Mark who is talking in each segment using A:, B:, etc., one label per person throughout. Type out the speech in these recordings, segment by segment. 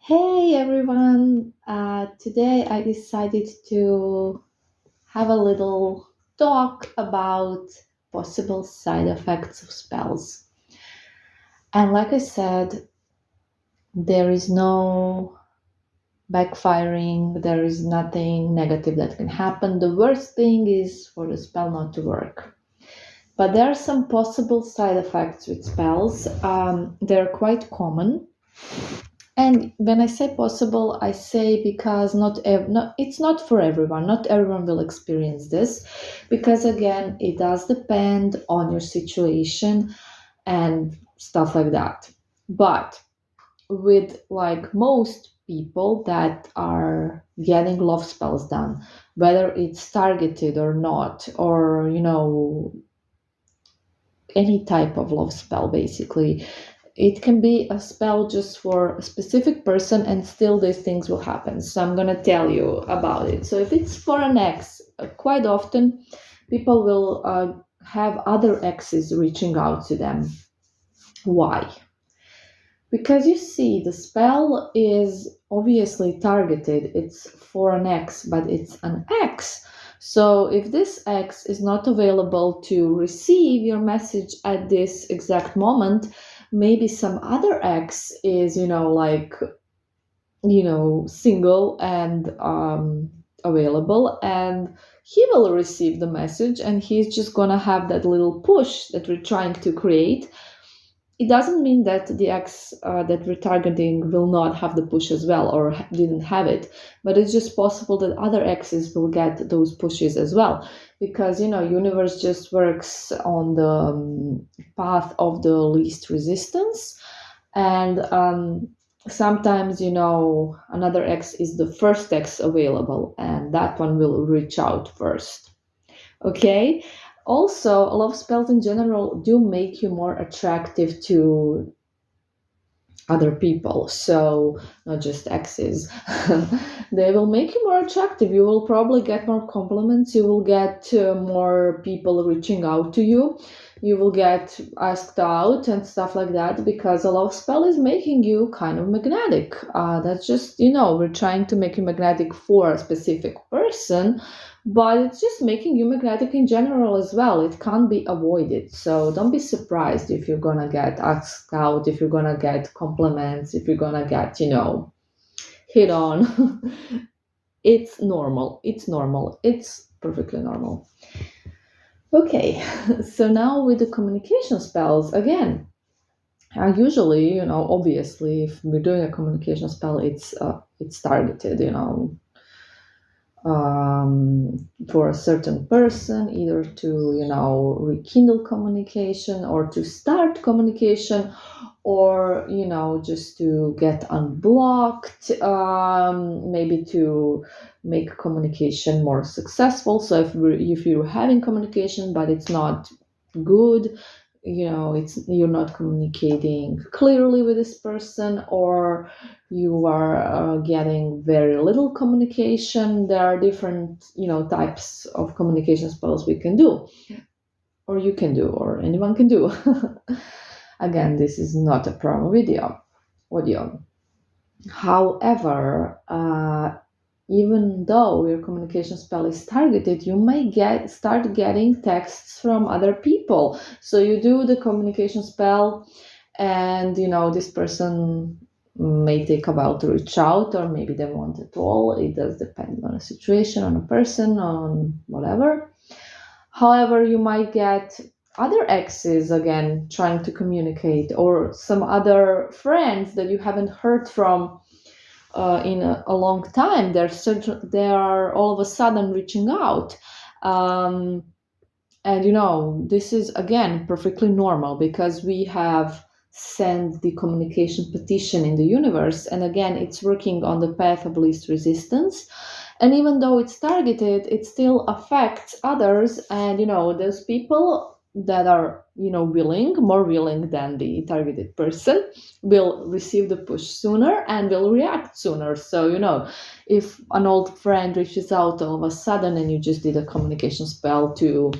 A: Hey everyone! Today I decided to have a little talk about possible side effects of spells. And like I said, there is no backfiring, there is nothing negative that can happen. The worst thing is for the spell not to work. But there are some possible side effects with spells. They're quite common. And when I say possible, I say because it's not for everyone. Not everyone will experience this, because again, it does depend on your situation and stuff like that. But with like most people that are getting love spells done, whether it's targeted or not, or any type of love spell basically, it can be a spell just for a specific person and still these things will happen. So I'm going to tell you about it. So if it's for an ex, quite often people will have other exes reaching out to them. Why? Because you see, the spell is obviously targeted. It's for an ex, but it's an ex. So if this ex is not available to receive your message at this exact moment, maybe some other ex is, single and available, and he will receive the message and he's just gonna have that little push that we're trying to create. It doesn't mean that the X that we're targeting will not have the push as well or didn't have it, but it's just possible that other X's will get those pushes as well, because universe just works on the path of the least resistance, and sometimes another X is the first X available, and that one will reach out first. Okay. Also, love spells in general do make you more attractive to other people. So, not just exes. They will make you more attractive. You will probably get more compliments. You will get more people reaching out to you. You will get asked out and stuff like that, because a love spell is making you kind of magnetic. That's just, we're trying to make you magnetic for a specific person, but it's just making you magnetic in general as well. It can't be avoided. So don't be surprised if you're gonna get asked out, if you're gonna get compliments, if you're gonna get, hit on. It's normal. It's normal. It's perfectly normal. Okay, so now with the communication spells, again, usually, obviously, if we're doing a communication spell, it's targeted, for a certain person, either to rekindle communication or to start communication, or just to get unblocked, maybe to make communication more successful. So if you're having communication but it's not good, it's you're not communicating clearly with this person, or you are getting very little communication. There are different types of communication spells we can do, or you can do, or anyone can do. Again, this is not a promo audio. However, even though your communication spell is targeted, you may start getting texts from other people. So you do the communication spell, and this person may take a while to reach out, or maybe they won't at all. It does depend on a situation, on a person, on whatever. However, you might get other exes again trying to communicate, or some other friends that you haven't heard from in a long time. They are all of a sudden reaching out. And this is again perfectly normal, because we have sent the communication petition in the universe, and again, it's working on the path of least resistance. And even though it's targeted, it still affects others, and those people that are more willing than the targeted person will receive the push sooner and will react sooner. So if an old friend reaches out all of a sudden and you just did a communication spell to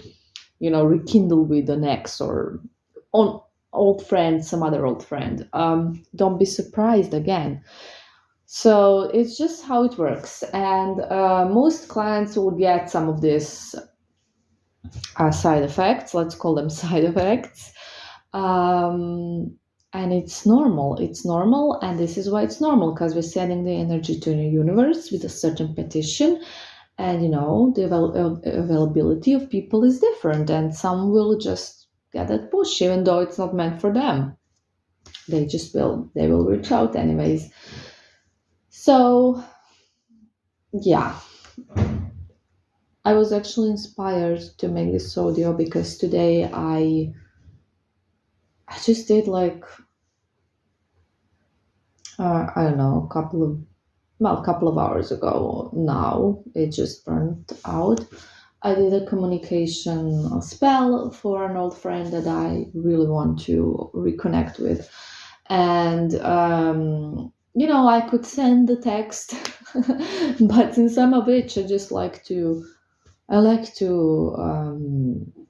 A: rekindle with an ex, or on old friend, some other old friend, don't be surprised again. So it's just how it works. And most clients will get some of these side effects, let's call them side effects. Um, and it's normal, and this is why it's normal, because we're sending the energy to the universe with a certain petition. And the availability of people is different, and some will just get that push even though it's not meant for them. They will reach out anyways. So yeah, I was actually inspired to make this audio because today I just did like I don't know, a couple of hours ago now. It just burned out. I did a communication spell for an old friend that I really want to reconnect with. And, I could send the text, but in some of which I like to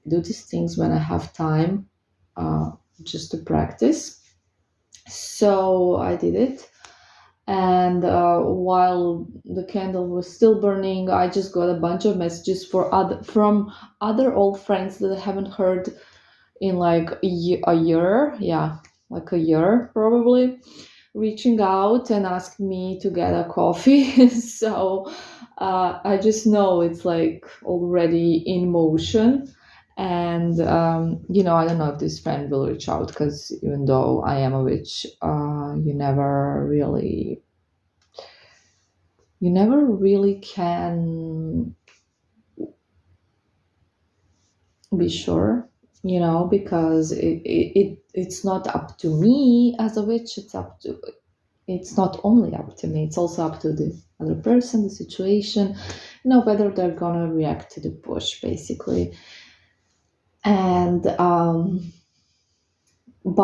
A: do these things when I have time, uh, just to practice. So I did it, and while the candle was still burning, I just got a bunch of messages from other old friends that I haven't heard in like a year. Yeah, like a year probably, reaching out and asking me to get a coffee. So I just know it's like already in motion. And I don't know if this friend will reach out, because even though I am a witch, you never really can be sure, because it's not up to me as a witch. It's not only up to me, it's also up to the other person, the situation, whether they're gonna react to the push, basically. And but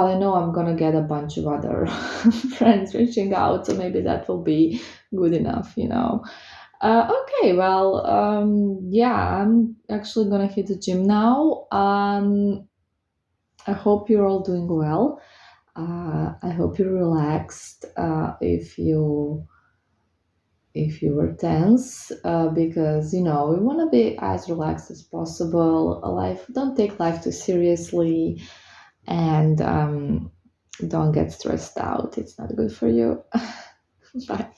A: I know I'm gonna get a bunch of other friends reaching out, so maybe that will be good enough. Okay, well, yeah, I'm actually gonna hit the gym now. I hope you're all doing well. I hope you're relaxed. If you were tense, because we want to be as relaxed as possible. Don't take life too seriously, and don't get stressed out. It's not good for you. Bye.